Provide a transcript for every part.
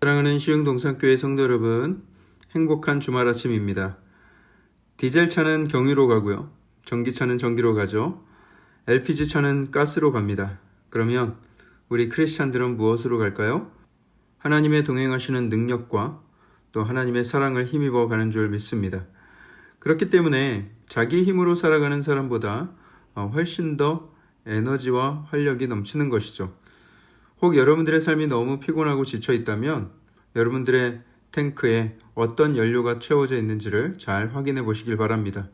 사랑하는 시흥동산교회 성도 여러분, 행복한 주말 아침입니다. 디젤차는 경유로 가고요. 전기차는 전기로 가죠. LPG차는 가스로 갑니다. 그러면 우리 크리스찬들은 무엇으로 갈까요? 하나님의 동행하시는 능력과 또 하나님의 사랑을 힘입어 가는 줄 믿습니다. 그렇기 때문에 자기 힘으로 살아가는 사람보다 훨씬 더 에너지와 활력이 넘치는 것이죠. 혹 여러분들의 삶이 너무 피곤하고 지쳐 있다면 여러분들의 탱크에 어떤 연료가 채워져 있는지를 잘 확인해 보시길 바랍니다.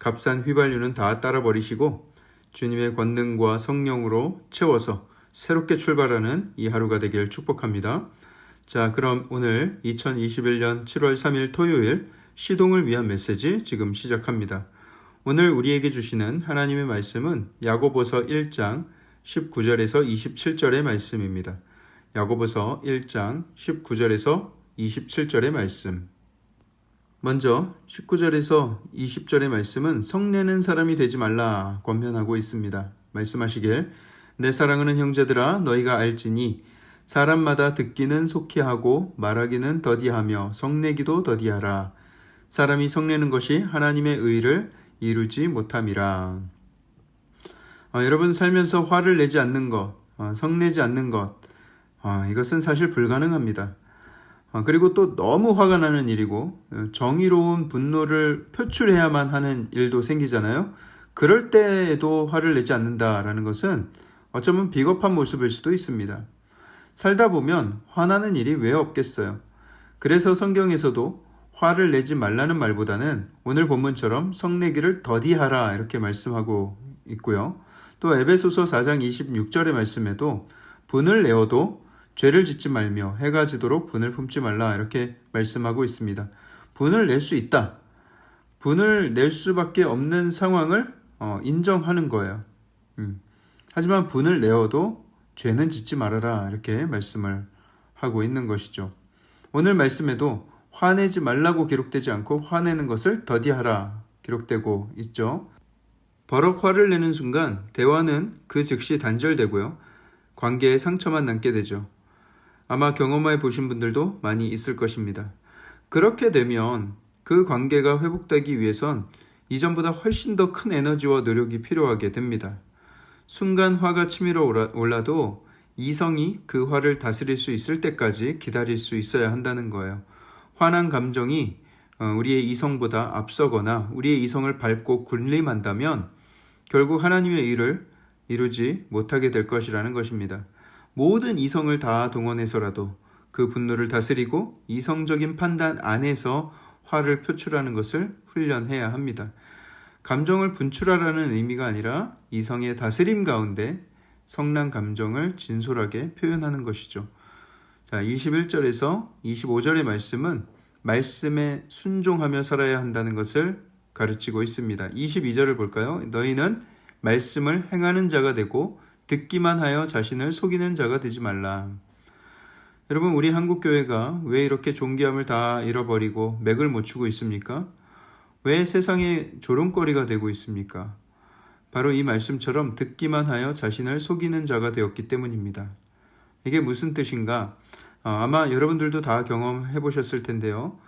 값싼 휘발유는 다 따라 버리시고 주님의 권능과 성령으로 채워서 새롭게 출발하는 이 하루가 되길 축복합니다. 자, 그럼 오늘 2021년 7월 3일 토요일 시동을 위한 메시지 지금 시작합니다. 오늘 우리에게 주시는 하나님의 말씀은 야고보서 1장 19절에서 27절의 말씀입니다. 야고보서 1장 19절에서 27절의 말씀. 먼저 19절에서 20절의 말씀은 성내는 사람이 되지 말라 권면하고 있습니다. 말씀하시길 내 사랑하는 형제들아 너희가 알지니 사람마다 듣기는 속히 하고 말하기는 더디하며 성내기도 더디하라. 사람이 성내는 것이 하나님의 의를 이루지 못함이라. 여러분 살면서 화를 내지 않는 것, 성내지 않는 것, 이것은 사실 불가능합니다. 그리고 또 너무 화가 나는 일이고 정의로운 분노를 표출해야만 하는 일도 생기잖아요. 그럴 때에도 화를 내지 않는다라는 것은 어쩌면 비겁한 모습일 수도 있습니다. 살다 보면 화나는 일이 왜 없겠어요. 그래서 성경에서도 화를 내지 말라는 말보다는 오늘 본문처럼 성내기를 더디하라 이렇게 말씀하고 있고요. 또 에베소서 4장 26절의 말씀에도 분을 내어도 죄를 짓지 말며 해가 지도록 분을 품지 말라 이렇게 말씀하고 있습니다. 분을 낼 수 있다. 분을 낼 수밖에 없는 상황을 인정하는 거예요. 하지만 분을 내어도 죄는 짓지 말아라 이렇게 말씀을 하고 있는 것이죠. 오늘 말씀에도 화내지 말라고 기록되지 않고 화내는 것을 더디하라 기록되고 있죠. 버럭 화를 내는 순간 대화는 그 즉시 단절되고요. 관계에 상처만 남게 되죠. 아마 경험해 보신 분들도 많이 있을 것입니다. 그렇게 되면 그 관계가 회복되기 위해선 이전보다 훨씬 더 큰 에너지와 노력이 필요하게 됩니다. 순간 화가 치밀어 올라도 이성이 그 화를 다스릴 수 있을 때까지 기다릴 수 있어야 한다는 거예요. 화난 감정이 우리의 이성보다 앞서거나 우리의 이성을 밟고 군림한다면 결국 하나님의 일을 이루지 못하게 될 것이라는 것입니다. 모든 이성을 다 동원해서라도 그 분노를 다스리고 이성적인 판단 안에서 화를 표출하는 것을 훈련해야 합니다. 감정을 분출하라는 의미가 아니라 이성의 다스림 가운데 성난 감정을 진솔하게 표현하는 것이죠. 자, 21절에서 25절의 말씀은 말씀에 순종하며 살아야 한다는 것을 가르치고 있습니다. 22절을 볼까요? 너희는 말씀을 행하는 자가 되고 듣기만 하여 자신을 속이는 자가 되지 말라. 여러분, 우리 한국교회가 왜 이렇게 존귀함을 다 잃어버리고 맥을 못 추고 있습니까? 왜 세상의 조롱거리가 되고 있습니까? 바로 이 말씀처럼 듣기만 하여 자신을 속이는 자가 되었기 때문입니다. 이게 무슨 뜻인가? 아마 여러분들도 다 경험해 보셨을 텐데요.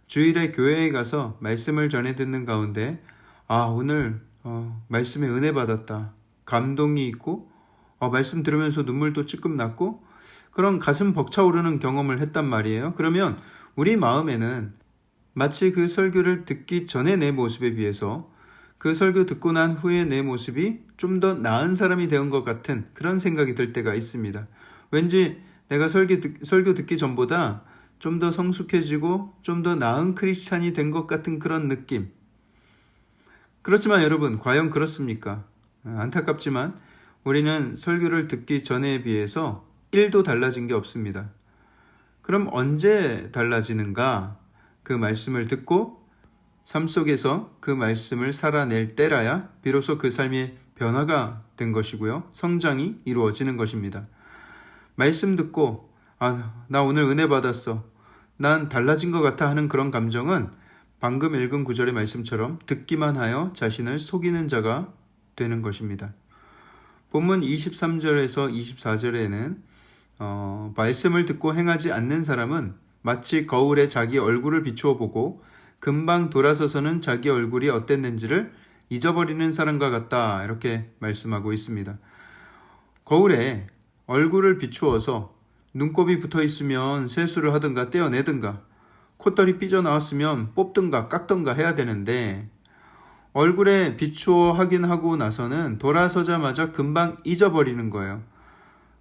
주일에 교회에 가서 말씀을 전해 듣는 가운데 오늘 말씀에 은혜 받았다. 감동이 있고 말씀 들으면서 눈물도 찔끔 났고 그런 가슴 벅차오르는 경험을 했단 말이에요. 그러면 우리 마음에는 마치 그 설교를 듣기 전에 내 모습에 비해서 그 설교 듣고 난 후에 내 모습이 좀 더 나은 사람이 된 것 같은 그런 생각이 들 때가 있습니다. 왠지 내가 설교 듣기 전보다 좀 더 성숙해지고 좀 더 나은 크리스찬이 된 것 같은 그런 느낌. 그렇지만 여러분, 과연 그렇습니까? 안타깝지만 우리는 설교를 듣기 전에 비해서 1도 달라진 게 없습니다. 그럼 언제 달라지는가? 그 말씀을 듣고 삶 속에서 그 말씀을 살아낼 때라야 비로소 그 삶의 변화가 된 것이고요. 성장이 이루어지는 것입니다. 말씀 듣고 나 오늘 은혜 받았어. 난 달라진 것 같아 하는 그런 감정은 방금 읽은 구절의 말씀처럼 듣기만 하여 자신을 속이는 자가 되는 것입니다. 본문 23절에서 24절에는 말씀을 듣고 행하지 않는 사람은 마치 거울에 자기 얼굴을 비추어 보고 금방 돌아서서는 자기 얼굴이 어땠는지를 잊어버리는 사람과 같다. 이렇게 말씀하고 있습니다. 거울에 얼굴을 비추어서 눈곱이 붙어 있으면 세수를 하든가 떼어내든가 콧털이 삐져나왔으면 뽑든가 깎든가 해야 되는데 얼굴에 비추어 확인하고 나서는 돌아서자마자 금방 잊어버리는 거예요.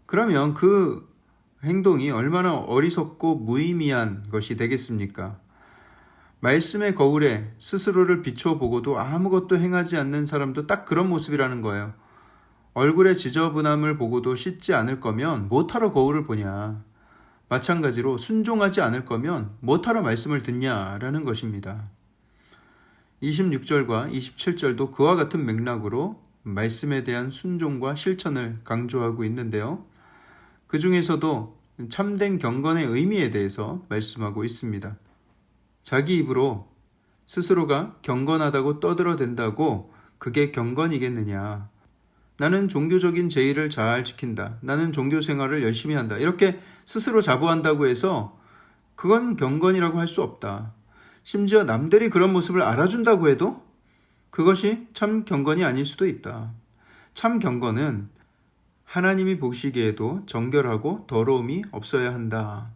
그러면 그 행동이 얼마나 어리석고 무의미한 것이 되겠습니까? 말씀의 거울에 스스로를 비추어 보고도 아무것도 행하지 않는 사람도 딱 그런 모습이라는 거예요. 얼굴의 지저분함을 보고도 씻지 않을 거면 못하러 거울을 보냐. 마찬가지로 순종하지 않을 거면 못하러 말씀을 듣냐라는 것입니다. 26절과 27절도 그와 같은 맥락으로 말씀에 대한 순종과 실천을 강조하고 있는데요. 그 중에서도 참된 경건의 의미에 대해서 말씀하고 있습니다. 자기 입으로 스스로가 경건하다고 떠들어댄다고 그게 경건이겠느냐. 나는 종교적인 제의를 잘 지킨다. 나는 종교 생활을 열심히 한다. 이렇게 스스로 자부한다고 해서 그건 경건이라고 할 수 없다. 심지어 남들이 그런 모습을 알아준다고 해도 그것이 참 경건이 아닐 수도 있다. 참 경건은 하나님이 보시기에도 정결하고 더러움이 없어야 한다.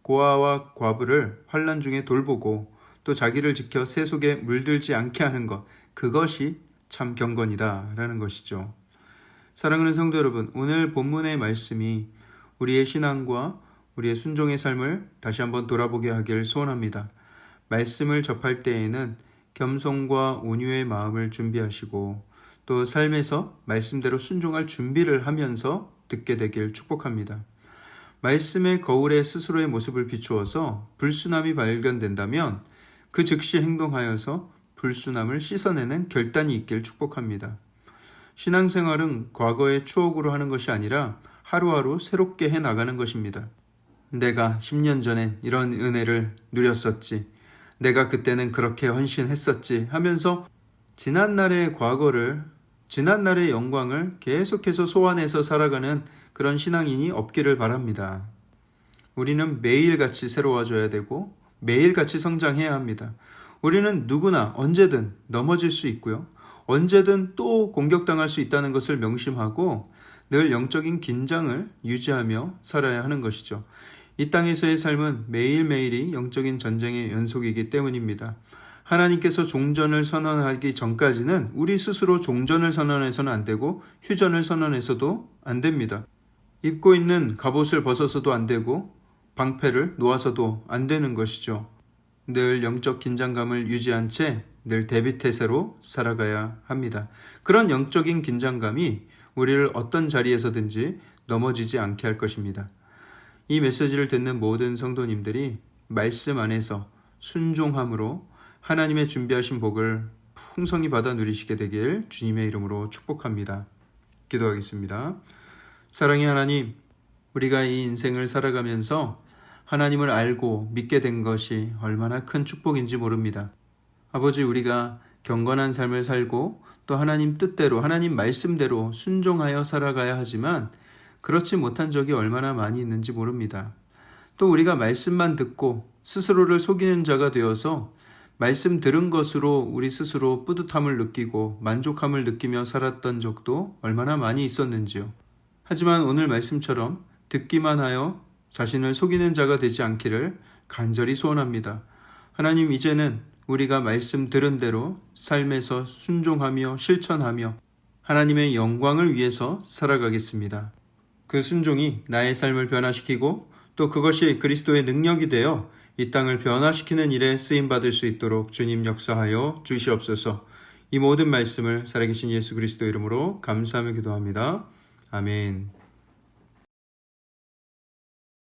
고아와 과부를 환난 중에 돌보고 또 자기를 지켜 새 속에 물들지 않게 하는 것, 그것이 참 경건이다 라는 것이죠. 사랑하는 성도 여러분, 오늘 본문의 말씀이 우리의 신앙과 우리의 순종의 삶을 다시 한번 돌아보게 하길 소원합니다. 말씀을 접할 때에는 겸손과 온유의 마음을 준비하시고 또 삶에서 말씀대로 순종할 준비를 하면서 듣게 되길 축복합니다. 말씀의 거울에 스스로의 모습을 비추어서 불순함이 발견된다면 그 즉시 행동하여서 불순함을 씻어내는 결단이 있길 축복합니다. 신앙생활은 과거의 추억으로 하는 것이 아니라 하루하루 새롭게 해나가는 것입니다. 내가 10년 전엔 이런 은혜를 누렸었지. 내가 그때는 그렇게 헌신했었지 하면서 지난날의 과거를, 지난날의 영광을 계속해서 소환해서 살아가는 그런 신앙인이 없기를 바랍니다. 우리는 매일같이 새로워져야 되고 매일같이 성장해야 합니다. 우리는 누구나 언제든 넘어질 수 있고요. 언제든 또 공격당할 수 있다는 것을 명심하고 늘 영적인 긴장을 유지하며 살아야 하는 것이죠. 이 땅에서의 삶은 매일매일이 영적인 전쟁의 연속이기 때문입니다. 하나님께서 종전을 선언하기 전까지는 우리 스스로 종전을 선언해서는 안 되고 휴전을 선언해서도 안 됩니다. 입고 있는 갑옷을 벗어서도 안 되고 방패를 놓아서도 안 되는 것이죠. 늘 영적 긴장감을 유지한 채 늘 대비태세로 살아가야 합니다. 그런 영적인 긴장감이 우리를 어떤 자리에서든지 넘어지지 않게 할 것입니다. 이 메시지를 듣는 모든 성도님들이 말씀 안에서 순종함으로 하나님의 준비하신 복을 풍성히 받아 누리시게 되길 주님의 이름으로 축복합니다. 기도하겠습니다. 사랑의 하나님, 우리가 이 인생을 살아가면서 하나님을 알고 믿게 된 것이 얼마나 큰 축복인지 모릅니다. 아버지, 우리가 경건한 삶을 살고 또 하나님 뜻대로, 하나님 말씀대로 순종하여 살아가야 하지만 그렇지 못한 적이 얼마나 많이 있는지 모릅니다. 또 우리가 말씀만 듣고 스스로를 속이는 자가 되어서 말씀 들은 것으로 우리 스스로 뿌듯함을 느끼고 만족함을 느끼며 살았던 적도 얼마나 많이 있었는지요. 하지만 오늘 말씀처럼 듣기만 하여 자신을 속이는 자가 되지 않기를 간절히 소원합니다. 하나님, 이제는 우리가 말씀 들은 대로 삶에서 순종하며 실천하며 하나님의 영광을 위해서 살아가겠습니다. 그 순종이 나의 삶을 변화시키고 또 그것이 그리스도의 능력이 되어 이 땅을 변화시키는 일에 쓰임받을 수 있도록 주님 역사하여 주시옵소서. 이 모든 말씀을 살아계신 예수 그리스도 이름으로 감사하며 기도합니다. 아멘.